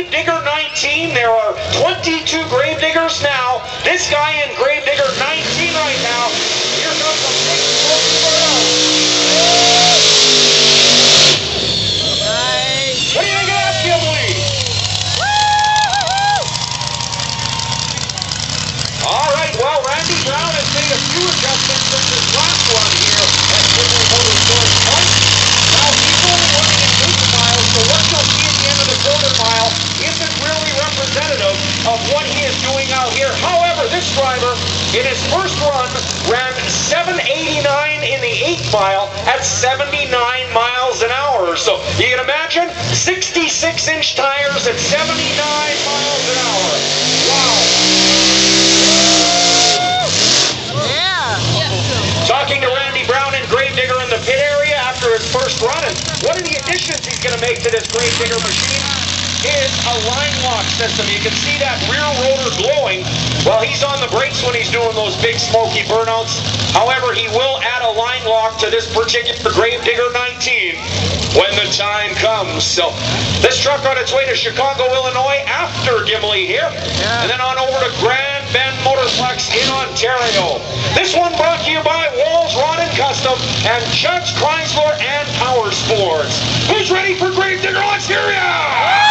Gravedigger 19. There are 22 Gravediggers now. This guy in Gravedigger 19 right now. Here comes a big smoky burnout. Nice. What do you think of that, Gimli? All right, well, Randy Brown has made a few adjustments since his last run here at Goodwin Motorsports Park. Now, he's only running in 8 miles, so what you'll see at the end of the quarter mile isn't really representative of what he is doing out here. However, this driver, in his first run, ran 789 in the 8th mile at 79 miles an hour. So, you can imagine, 66-inch tires at 79 miles an hour. Wow. Talking to Randy Brown and Gravedigger in the pit area after his first run, and one of the additions he's going to make to this Gravedigger machine is a line lock system. You can see that rear rotor glowing while he's on the brakes when he's doing those big smoky burnouts. However, he will add a line lock to this particular Gravedigger 19 when the time comes. So this truck on its way to Chicago, Illinois after Gimli here, and then on over to Grand Bend Motorplex in Ontario. This one brought to you by Walls Rod and Custom and Judge Chrysler and Power Sports. Who's ready for Gravedigger? Let's hear ya!